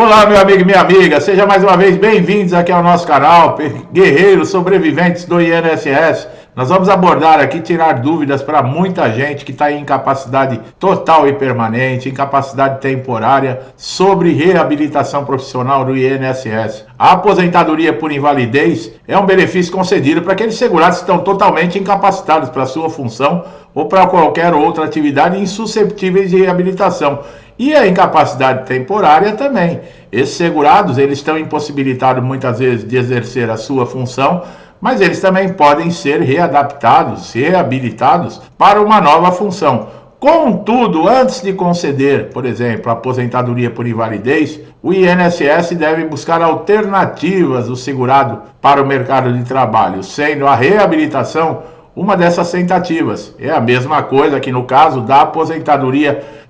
Olá, meu amigo e minha amiga, seja mais uma vez bem-vindos aqui ao nosso canal, guerreiros sobreviventes do INSS. Nós vamos abordar aqui, tirar dúvidas para muita gente que está em incapacidade total e permanente, incapacidade temporária, sobre reabilitação profissional do INSS. A aposentadoria por invalidez é um benefício concedido para aqueles segurados que estão totalmente incapacitados para a sua função ou para qualquer outra atividade insusceptíveis de reabilitação. E a incapacidade temporária também. Esses segurados, eles estão impossibilitados muitas vezes de exercer a sua função, mas eles também podem ser readaptados, reabilitados para uma nova função. Contudo, antes de conceder, por exemplo, a aposentadoria por invalidez, o INSS deve buscar alternativas do segurado para o mercado de trabalho, sendo a reabilitação uma dessas tentativas. É a mesma coisa que no caso da aposentadoria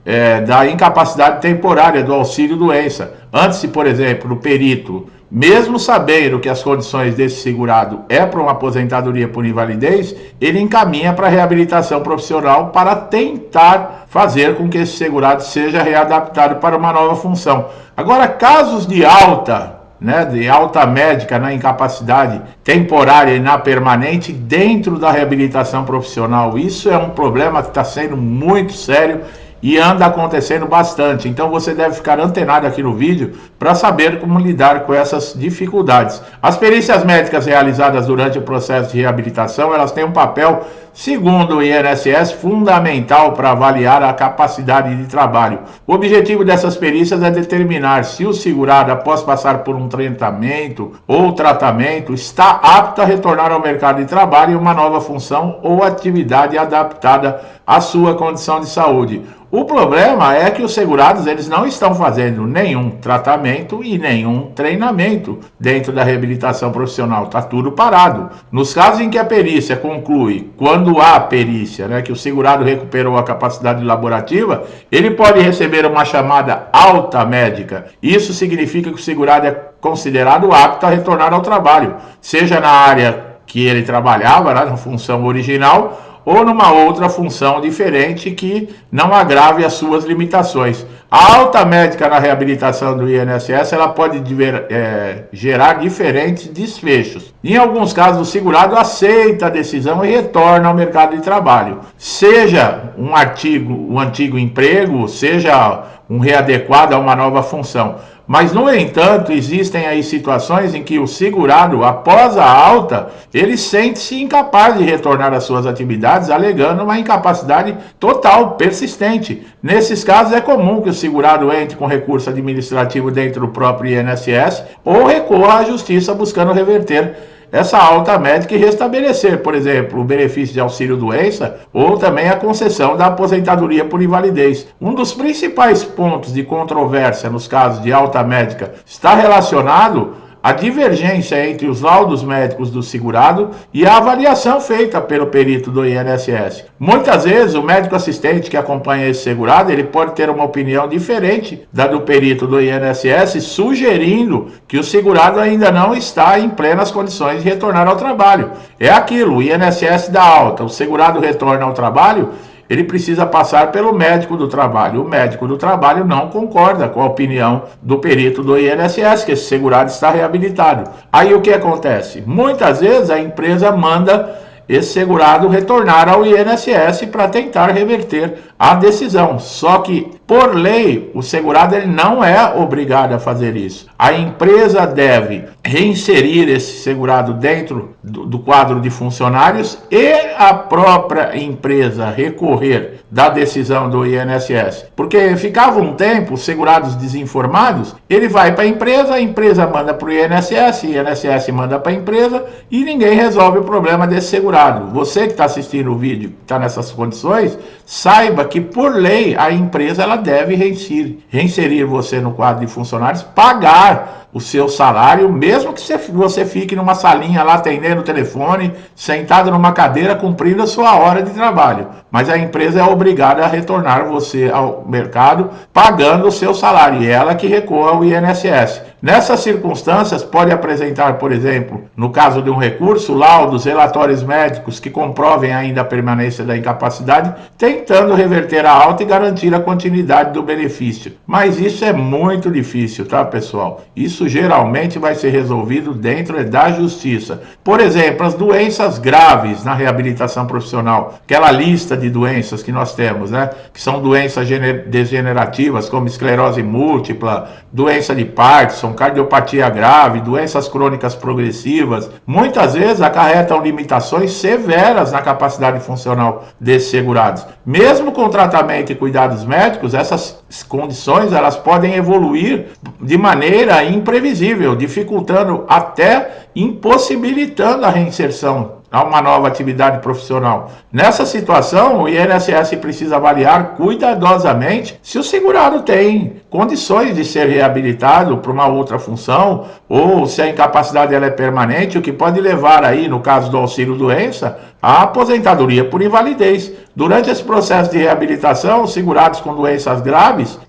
da incapacidade temporária do auxílio-doença. Antes, por exemplo, o perito, mesmo sabendo que as condições desse segurado é para uma aposentadoria por invalidez, ele encaminha para a reabilitação profissional para tentar fazer com que esse segurado seja readaptado para uma nova função. Agora, casos de alta médica na incapacidade temporária e na permanente dentro da reabilitação profissional, isso é um problema que está sendo muito sério e anda acontecendo bastante. Então você deve ficar antenado aqui no vídeo para saber como lidar com essas dificuldades. As perícias médicas realizadas durante o processo de reabilitação, elas têm um papel, segundo o INSS, fundamental para avaliar a capacidade de trabalho. O objetivo dessas perícias é determinar se o segurado, após passar por um tratamento ou tratamento, está apto a retornar ao mercado de trabalho em uma nova função ou atividade adaptada à sua condição de saúde. O problema é que os segurados, eles não estão fazendo nenhum tratamento e nenhum treinamento dentro da reabilitação profissional. Está tudo parado. Nos casos em que a perícia conclui, quando há perícia, que o segurado recuperou a capacidade laborativa, ele pode receber uma chamada alta médica. Isso significa que o segurado é considerado apto a retornar ao trabalho, seja na área que ele trabalhava, na função original, ou numa outra função diferente que não agrave as suas limitações. A alta médica na reabilitação do INSS, ela pode gerar diferentes desfechos. Em alguns casos, o segurado aceita a decisão e retorna ao mercado de trabalho. Seja um antigo emprego, seja um readequado a uma nova função. Mas, no entanto, existem aí situações em que o segurado, após a alta, ele sente-se incapaz de retornar às suas atividades, alegando uma incapacidade total, persistente. Nesses casos, é comum que o segurado entre com recurso administrativo dentro do próprio INSS ou recorra à justiça buscando reverter essa alta médica e restabelecer, por exemplo, o benefício de auxílio-doença ou também a concessão da aposentadoria por invalidez. Um dos principais pontos de controvérsia nos casos de alta médica está relacionado à divergência entre os laudos médicos do segurado e a avaliação feita pelo perito do INSS. Muitas vezes, o médico assistente que acompanha esse segurado, ele pode ter uma opinião diferente da do perito do INSS, sugerindo que o segurado ainda não está em plenas condições de retornar ao trabalho. É aquilo, o INSS dá alta, o segurado retorna ao trabalho, ele precisa passar pelo médico do trabalho. O médico do trabalho não concorda com a opinião do perito do INSS, que esse segurado está reabilitado. Aí o que acontece? Muitas vezes a empresa manda esse segurado retornar ao INSS para tentar reverter a decisão. Só que, por lei, o segurado ele não é obrigado a fazer isso. A empresa deve reinserir esse segurado dentro do quadro de funcionários e a própria empresa recorrer da decisão do INSS. Porque ficava um tempo, os segurados desinformados, ele vai para a empresa manda para o INSS manda para a empresa e ninguém resolve o problema desse segurado. Você que está assistindo o vídeo, está nessas condições, saiba que por lei a empresa ela deve reinserir você no quadro de funcionários, pagar o seu salário, mesmo que você fique numa salinha lá atendendo o telefone, sentado numa cadeira, cumprindo a sua hora de trabalho. Mas a empresa é obrigada a retornar você ao mercado pagando o seu salário, e ela que recolhe ao INSS. Nessas circunstâncias, pode apresentar, por exemplo, no caso de um recurso, laudos, relatórios médicos que comprovem ainda a permanência da incapacidade, tentando reverter a alta e garantir a continuidade do benefício. Mas isso é muito difícil, tá, pessoal? Isso geralmente vai ser resolvido dentro da justiça. Por exemplo, as doenças graves na reabilitação profissional, aquela lista de doenças que nós temos, né? Que são doenças degenerativas, como esclerose múltipla, doença de Parkinson, cardiopatia grave, doenças crônicas progressivas, muitas vezes acarretam limitações severas na capacidade funcional desses segurados. Mesmo com tratamento e cuidados médicos, essas condições elas podem evoluir de maneira imprevisível, dificultando até impossibilitando a reinserção a uma nova atividade profissional. Nessa situação, o INSS precisa avaliar cuidadosamente se o segurado tem condições de ser reabilitado para uma outra função ou se a incapacidade ela é permanente, o que pode levar aí, no caso do auxílio-doença, à aposentadoria por invalidez. Durante esse processo de reabilitação, os segurados com doenças graves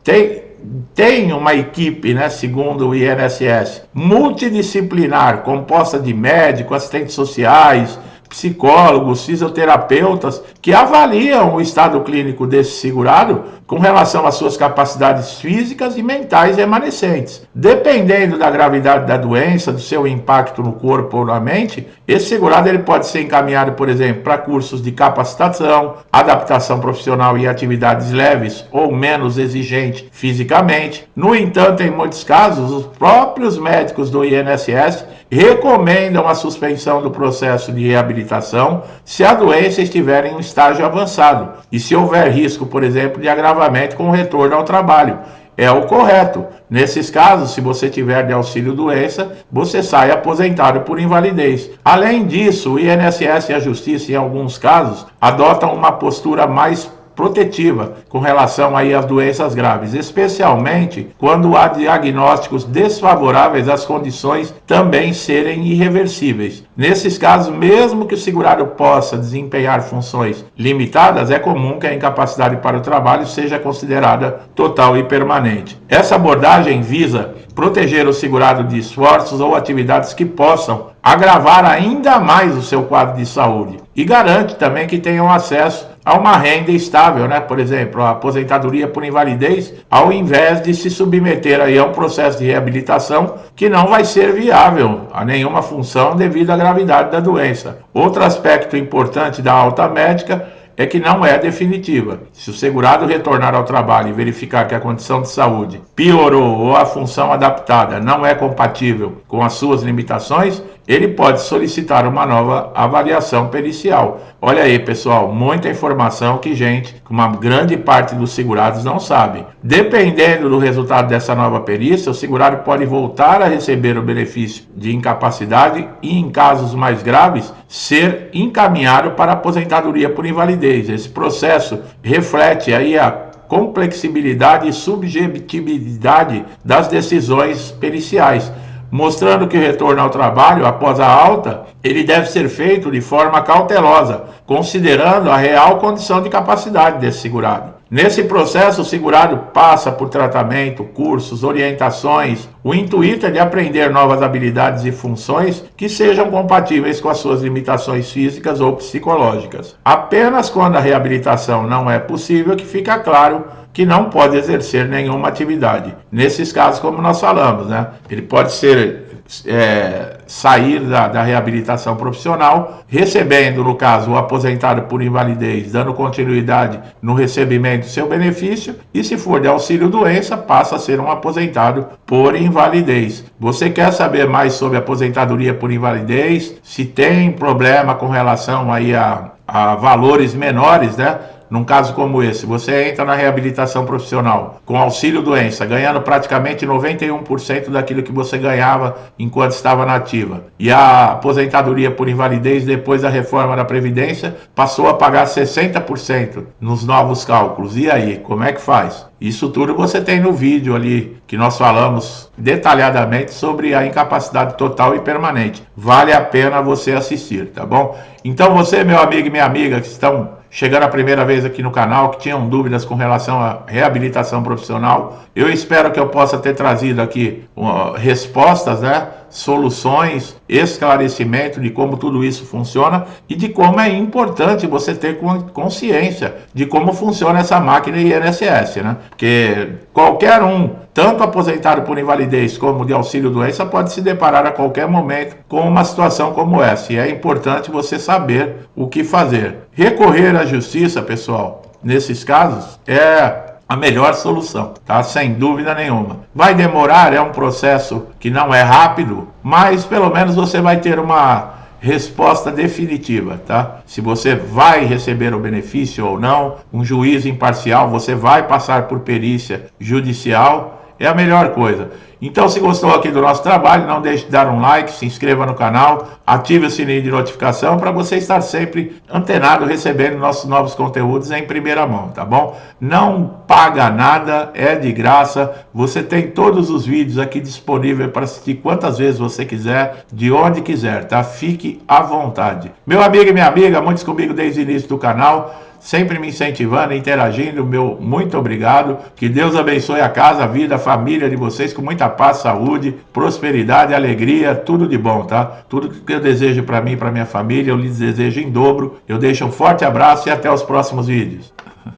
tem uma equipe, né, segundo o INSS, multidisciplinar, composta de médicos, assistentes sociais, psicólogos, fisioterapeutas, que avaliam o estado clínico desse segurado com relação às suas capacidades físicas e mentais remanescentes. Dependendo da gravidade da doença, do seu impacto no corpo ou na mente, esse segurado ele pode ser encaminhado, por exemplo, para cursos de capacitação, adaptação profissional e atividades leves ou menos exigentes fisicamente. No entanto, em muitos casos, os próprios médicos do INSS recomendam a suspensão do processo de reabilitação se a doença estiver em um estágio avançado e se houver risco, por exemplo, de agravamento com o retorno ao trabalho. É o correto. Nesses casos, se você tiver de auxílio-doença, você sai aposentado por invalidez. Além disso, o INSS e a Justiça, em alguns casos, adotam uma postura mais protetiva com relação aí às doenças graves, especialmente quando há diagnósticos desfavoráveis às condições também serem irreversíveis. Nesses casos, mesmo que o segurado possa desempenhar funções limitadas, é comum que a incapacidade para o trabalho seja considerada total e permanente. Essa abordagem visa proteger o segurado de esforços ou atividades que possam agravar ainda mais o seu quadro de saúde e garante também que tenham acesso a uma renda estável, né? Por exemplo, a aposentadoria por invalidez, ao invés de se submeter aí a um processo de reabilitação que não vai ser viável a nenhuma função devido à gravidade da doença. Outro aspecto importante da alta médica é que não é definitiva. Se o segurado retornar ao trabalho e verificar que a condição de saúde piorou ou a função adaptada não é compatível com as suas limitações, ele pode solicitar uma nova avaliação pericial. Olha aí, pessoal, muita informação que uma grande parte dos segurados não sabe. Dependendo do resultado dessa nova perícia, o segurado pode voltar a receber o benefício de incapacidade e, em casos mais graves, ser encaminhado para a aposentadoria por invalidez. Esse processo reflete aí a complexibilidade e subjetividade das decisões periciais, mostrando que o retorno ao trabalho após a alta, ele deve ser feito de forma cautelosa, considerando a real condição de capacidade desse segurado. Nesse processo, o segurado passa por tratamento, cursos, orientações. O intuito é de aprender novas habilidades e funções que sejam compatíveis com as suas limitações físicas ou psicológicas. Apenas quando a reabilitação não é possível que fica claro que não pode exercer nenhuma atividade. Nesses casos, como nós falamos, né? Ele pode sair da reabilitação profissional, recebendo, no caso, o aposentado por invalidez, dando continuidade no recebimento do seu benefício, e se for de auxílio-doença, passa a ser um aposentado por invalidez. Você quer saber mais sobre aposentadoria por invalidez? Se tem problema com relação aí a valores menores, né? num caso como esse, você entra na reabilitação profissional com auxílio doença, ganhando praticamente 91% daquilo que você ganhava enquanto estava na ativa. E a aposentadoria por invalidez, depois da reforma da Previdência, passou a pagar 60% nos novos cálculos. E aí, como é que faz? Isso tudo você tem no vídeo ali, que nós falamos detalhadamente sobre a incapacidade total e permanente. Vale a pena você assistir, tá bom? Então você, meu amigo e minha amiga, que estão chegando a primeira vez aqui no canal, que tinham dúvidas com relação à reabilitação profissional, eu espero que eu possa ter trazido aqui respostas, né? Soluções, esclarecimento de como tudo isso funciona e de como é importante você ter consciência de como funciona essa máquina INSS, né? Porque qualquer um, tanto aposentado por invalidez como de auxílio-doença, pode se deparar a qualquer momento com uma situação como essa, e é importante você saber o que fazer. Recorrer à justiça, pessoal, nesses casos, é a melhor solução, tá? Sem dúvida nenhuma. Vai demorar, é um processo que não é rápido, mas pelo menos você vai ter uma resposta definitiva, tá? Se você vai receber o benefício ou não, um juiz imparcial, você vai passar por perícia judicial, é a melhor coisa. Então, se gostou aqui do nosso trabalho, não deixe de dar um like, se inscreva no canal, ative o sininho de notificação para você estar sempre antenado, recebendo nossos novos conteúdos em primeira mão, tá bom? Não paga nada, é de graça, você tem todos os vídeos aqui disponíveis para assistir quantas vezes você quiser, de onde quiser, tá? Fique à vontade. Meu amigo e minha amiga, muitos comigo desde o início do canal, sempre me incentivando, interagindo, meu muito obrigado. Que Deus abençoe a casa, a vida, a família de vocês com muita paz, saúde, prosperidade, alegria, tudo de bom, tá? Tudo que eu desejo para mim e para minha família, eu lhes desejo em dobro. Eu deixo um forte abraço e até os próximos vídeos.